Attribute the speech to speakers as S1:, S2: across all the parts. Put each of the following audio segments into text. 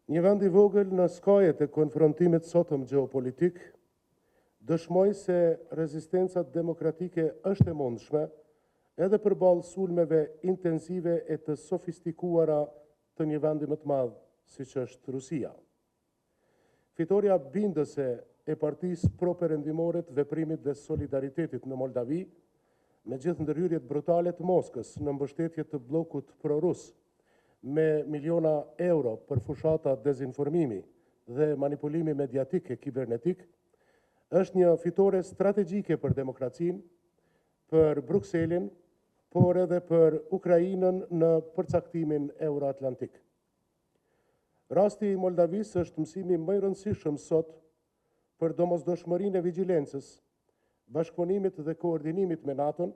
S1: Një vend I vogël në skajet e konfrontimit sotëm gjeopolitik, dëshmoj se rezistenca demokratike është e mundshme edhe përballë sulmeve intensive e të sofistikuara të një vendi më të madh siç është Rusia. Fitoria bindëse e Partisë Pro-Perëndimore të Veprimit dhe Solidaritetit në Moldavi, me gjithë ndërhyrjet brutale të Moskës në mbështetje të bllokut pro-rus, me miliona euro për fushata dezinformimi dhe manipulimi mediatik e kibernetik, është një fitore strategjike për demokracinë, për Brukselin, por edhe për Ukrainën në përcaktimin euroatlantik. Rasti I Moldavisë është mësimi më I rëndësishëm sot për domosdoshmërinë e vigjilencës, bashkëpunimit dhe koordinimit me NATO-n,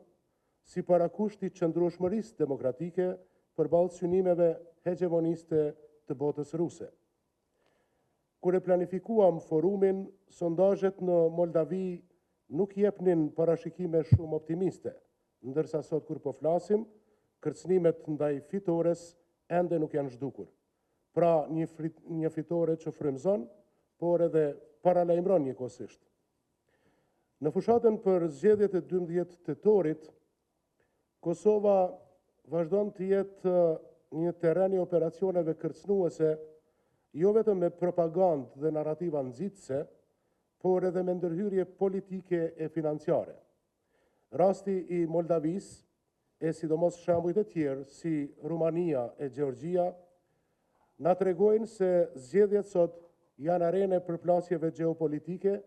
S1: si parakushti qëndrueshmërisë demokratike përballë synimeve hegemoniste të botës ruse. Kur e planifikuam forumin, sondazhet në Moldavi nuk jepnin parashikime shumë optimiste, ndërsa sot kur po flasim, kërcënimet ndaj fitores ende nuk janë zhdukur. Pra një fitore që frymëzon, por edhe paralajmëron njëkohësisht. Në fushatën për zgjedhjet e 12 tetorit, Kosova vazhdon të jetë një terren I operacioneve kërcënuese, jo vetëm me propagandë dhe narrativa nxitëse, por edhe me ndërhyrje politike e financiare. Rasti I Moldavisë, e sidomos shembujt e tjerë si Rumania e Gjeorgjia, na tregojnë se zgjedhjet sot janë arene përplasjeve gjeopolitike,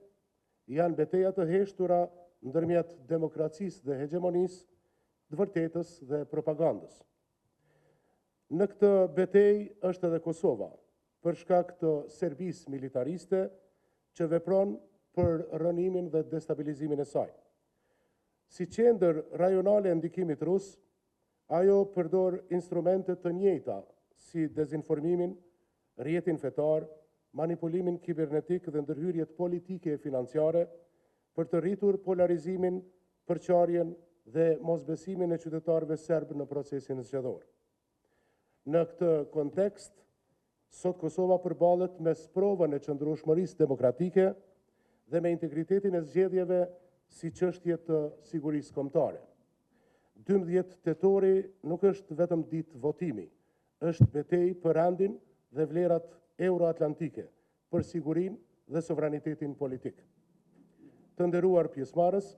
S1: janë betejë të heshtura ndërmjet demokracisë dhe hegemonisë, të vërtetës dhe propagandës. Në këtë betejë është edhe Kosova, për shkak të serbisë militariste që vepron për rënimin dhe destabilizimin e saj. Si qendër rajonale e ndikimit rus, ajo përdor instrumente të njëjta si dezinformimin, rrjetin fetar, manipulimin kibernetik dhe ndërhyrjet politike e financiare për të rritur polarizimin, përqarjen dhe mosbesimin e qytetarëve serbë në procesin zgjedhor. Në këtë kontekst, sot Kosova përballet me sprovën e qëndrueshmërisë demokratike dhe me integritetin e zgjedhjeve si çështje të sigurisë kombëtare. 12 tetori nuk është vetëm ditë votimi, është betejë për rendin dhe vlerat euroatlantike, për sigurinë dhe sovranitetin politik. Të nderuar pjesëmarrës,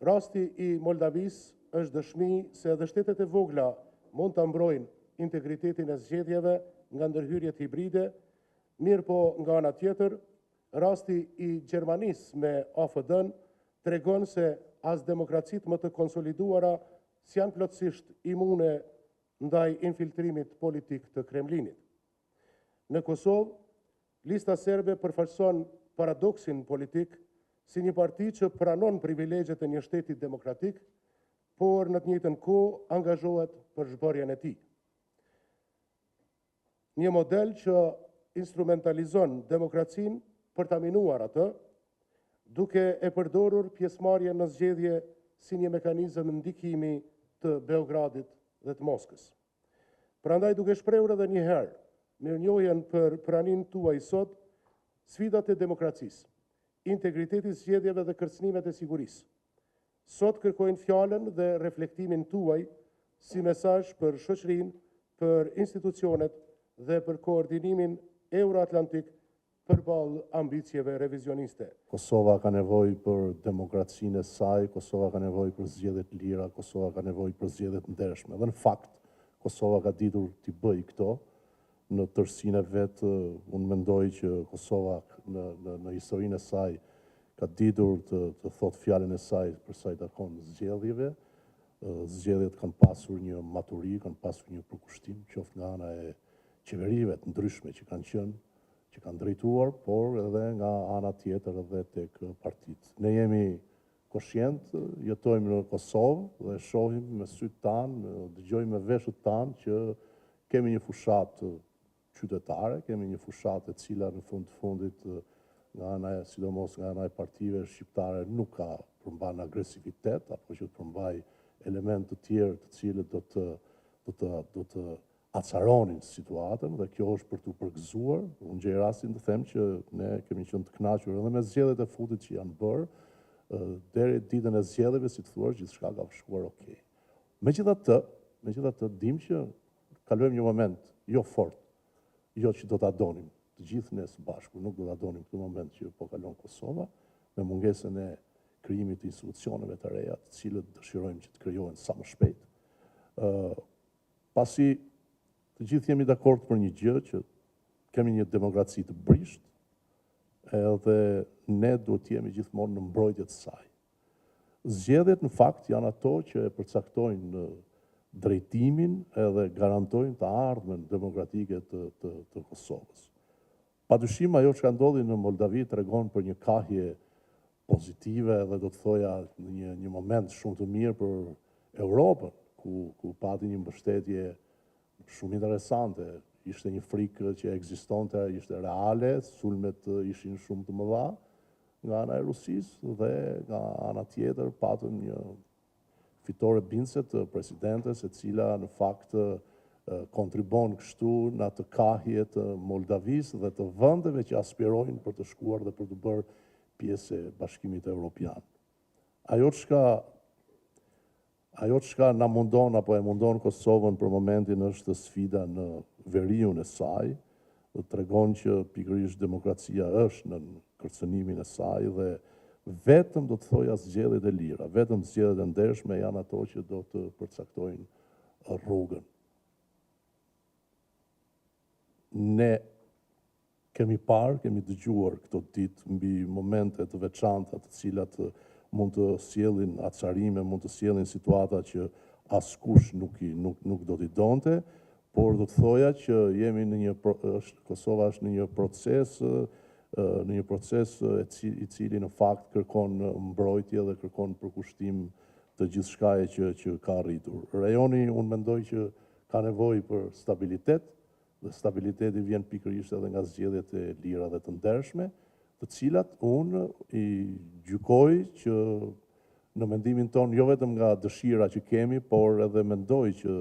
S1: rasti I Moldavisë është dëshmi se edhe shtetet e vogla mund ta mbrojnë integritetin e zgjedhjeve nga ndërhyrjet hibride, mirë po nga ana tjetër, rasti I Gjermanisë me AFD-n tregon se as demokracitë më të konsoliduara s'janë plotësisht imune ndaj infiltrimit politik të Kremlinit. Në Kosovë, lista serbe përfaqëson paradoksin politik si një parti që pranon privilegjet e një shteti demokratik, por në të njëjtën kohë angazhohet për zhbërjen e tij. Një model që instrumentalizon demokracinë për ta minuar atë, duke e përdorur pjesëmarrjen në zgjedhje si një mekanizëm ndikimi të Beogradit dhe të Moskës. Prandaj duke shprehur edhe një herë mirënjohjen për praninë tuaj sot, sfidat e demokracisë, integriteti I zgjedhjeve dhe kërcënimet e sigurisë. Sot kërkojnë fjalën dhe reflektimin tuaj si mesazh për shoqërinë, për institucionet dhe për koordinimin euroatlantik përballë ambicjeve revizioniste.
S2: Kosova ka nevojë për demokracinë e saj, Kosova ka nevojë për zgjedhje të lira, Kosova ka nevojë për zgjedhje të ndershme. Dhe në fakt, Kosova ka ditur t'i bëjë këto. Në tërësinë e vet, unë mendoj që Kosova në historinë e saj ka ditur të thotë fjalën e saj për sa I takon zgjedhjeve. Zgjedhjet kanë pasur një maturi, kanë pasur një përkushtim, qoftë nga ana e qeverive të ndryshme që kanë qenë, që kanë drejtuar, por edhe nga ana tjetër edhe tek partitë. Ne jemi koshient, jetojmë në Kosovë dhe shohim me sytë tanë, dëgjojmë me veshët tanë që kemi një fushatë qytetare, kemi një fushatë e cila në fund të fundit nga ana e sidomos nga ana e partive shqiptare nuk ka përmban agresivitet apo që të përmbaj elementë të tjerë të cilët do të acaronin situatën dhe kjo është për të përgëzuar. Unë gjej rastin të them që ne kemi qenë të kënaqur edhe me zgjedhjet e fundit që janë bërë, deri ditën e zgjedhjeve, si të thuar, gjithçka ka shkuar okay. Megjithatë, dim që kalojmë një moment jo fort, jo që do ta donim të gjithë ne së bashku, nuk do ta donim këtë moment që po kalon Kosova, me mungesën e krijimit të institucioneve të reja, të cilët dëshirojmë që të krijohen sa më shpejt. Pasi të gjithë jemi dakord për një gjë, që kemi një demokraci të brisht, edhe ne duhet të jemi gjithmonë në mbrojtje të saj. Zgjedhjet në fakt janë ato që e përcaktojnë drejtimin edhe garantojnë të ardhmen demokratike të Kosovës. Padyshim ajo që ka ndodhi në Moldavi tregon për një kahje pozitive dhe do të thoja një moment shumë të mirë për Europën, ku pati një mbështetje shumë interesante. Ishte një frikë që ekzistonte, ishte reale, sulmet ishin shumë të mëdha nga ana e Rusisë dhe nga ana tjetër patëm një fitore bindëse të presidentes, e cila në fakt kontribon kështu në atë kahje të Moldavisë dhe të vendeve që aspirojnë për të shkuar dhe për të bërë pjesë e Bashkimit Evropian. Ajo çka na mundon apo e mundon Kosovën për momentin është sfida në veriun e saj, dhe tregon që pikërisht demokracia është në kërcënimin e saj dhe vetëm do të thoja zgjedhjet e lira, vetëm zgjedhjet e ndershme janë ato që do të përcaktojnë rrugën. Ne kemi parë, kemi dëgjuar këto ditë mbi momente të veçanta të cilat mund të sjellin acarime, mund të sjellin situata që askush nuk do t'i donte, por do të thoja që jemi Kosova është në një proces i cili në fakt kërkon mbrojtje dhe kërkon përkushtim të gjithçkaje që ka arritur. Rajoni, unë mendoj që ka nevojë për stabilitet, dhe stabiliteti vjen pikërisht edhe nga zgjedhjet e lira dhe të ndershme, të cilat unë i gjykoj që në mendimin tonë, jo vetëm nga dëshira që kemi, por edhe mendoj që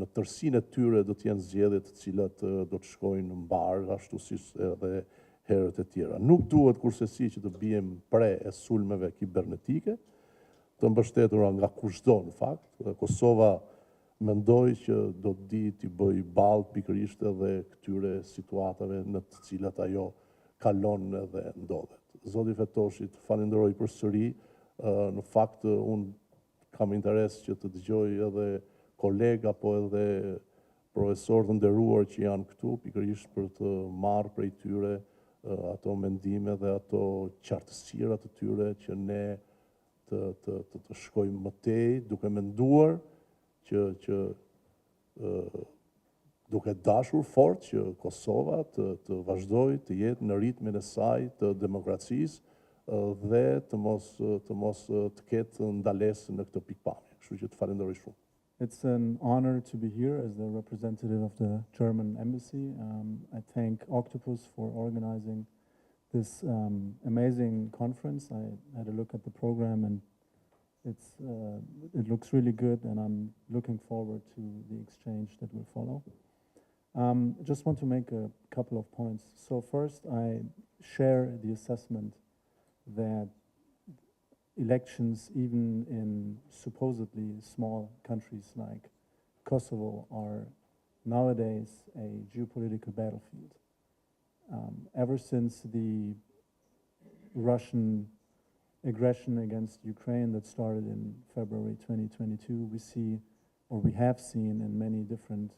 S2: në tërsinë e tyre do të jenë zgjedhje të cilat do të shkojnë në mbar, ashtu si edhe herët e tjera. Nuk duhet kursesi që të bijem pre e sulmeve kibernetike, të mbështetura nga kushdo në fakt. Kosova mendoj që do të di t'i bëj ballë pikërisht edhe këtyre situatave në të cilat ajo kalon dhe ndodhet. Zoti Fetoshi, të falenderoj përsëri. Në fakt, unë kam interes që të dëgjoj edhe kolega, po edhe profesor të nderuar që janë këtu, pikërisht për të marrë prej tyre ato mendime dhe ato qartësira të tyre që ne të shkojmë më tej, duke menduar që duke dashur fort që Kosova të vazhdoj të jetë në ritmin e saj të demokracisë dhe të mos të ketë ndalesë në këtë pikpamje. Kështu që të falenderoj shumë.
S3: It's an honor to be here as the representative of the German embassy. I thank Octopus for organizing this amazing conference. I had a look at the program and it looks really good, and I'm looking forward to the exchange that will follow. I just want to make a couple of points. So first, I share the assessment that elections, even in supposedly small countries like Kosovo, are nowadays a geopolitical battlefield. Ever since the Russian aggression against Ukraine that started in February 2022, we have seen in many different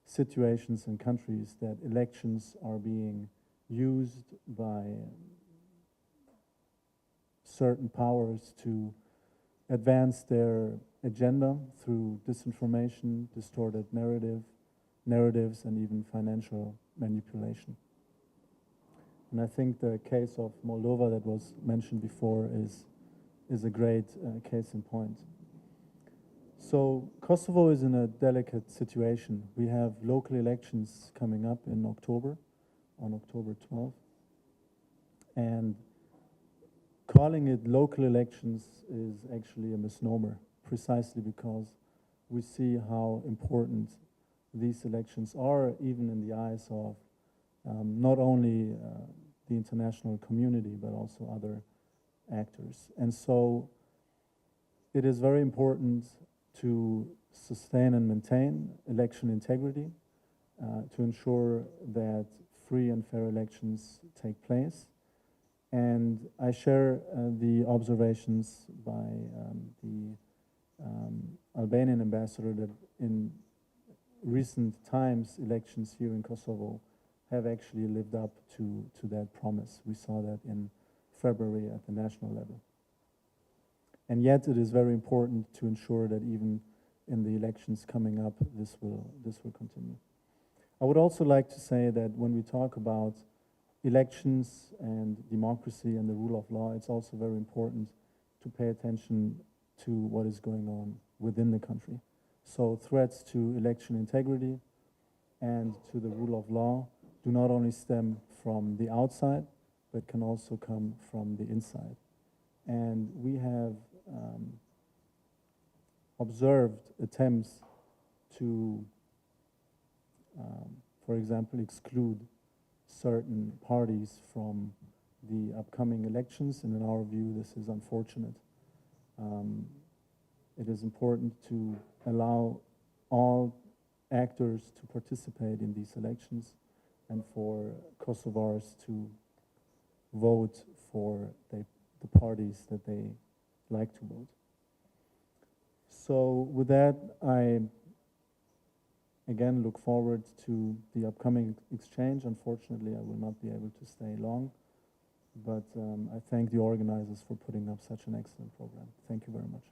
S3: situations and countries that elections are being used by certain powers to advance their agenda through disinformation, distorted narratives, and even financial manipulation. And I think the case of Moldova that was mentioned before is a great case in point. So Kosovo is in a delicate situation. We have local elections coming up in October, on October 12th. And calling it local elections is actually a misnomer, precisely because we see how important these elections are, even in the eyes of not only the international community, but also other actors. And so it is very important to sustain and maintain election integrity, to ensure that free and fair elections take place. And I share the observations by the Albanian ambassador that in recent times, elections here in Kosovo have actually lived up to that promise. We saw that in February at the national level. And yet it is very important to ensure that even in the elections coming up, this will continue. I would also like to say that when we talk about elections and democracy and the rule of law, it's also very important to pay attention to what is going on within the country. So threats to election integrity and to the rule of law do not only stem from the outside, but can also come from the inside. And we have observed attempts to, for example, exclude certain parties from the upcoming elections, and in our view, this is unfortunate. It is important to allow all actors to participate in these elections and for Kosovars to vote for the parties that they like to vote. So with that, I again look forward to the upcoming exchange. Unfortunately, I will not be able to stay long, but I thank the organizers for putting up such an excellent program. Thank you very much.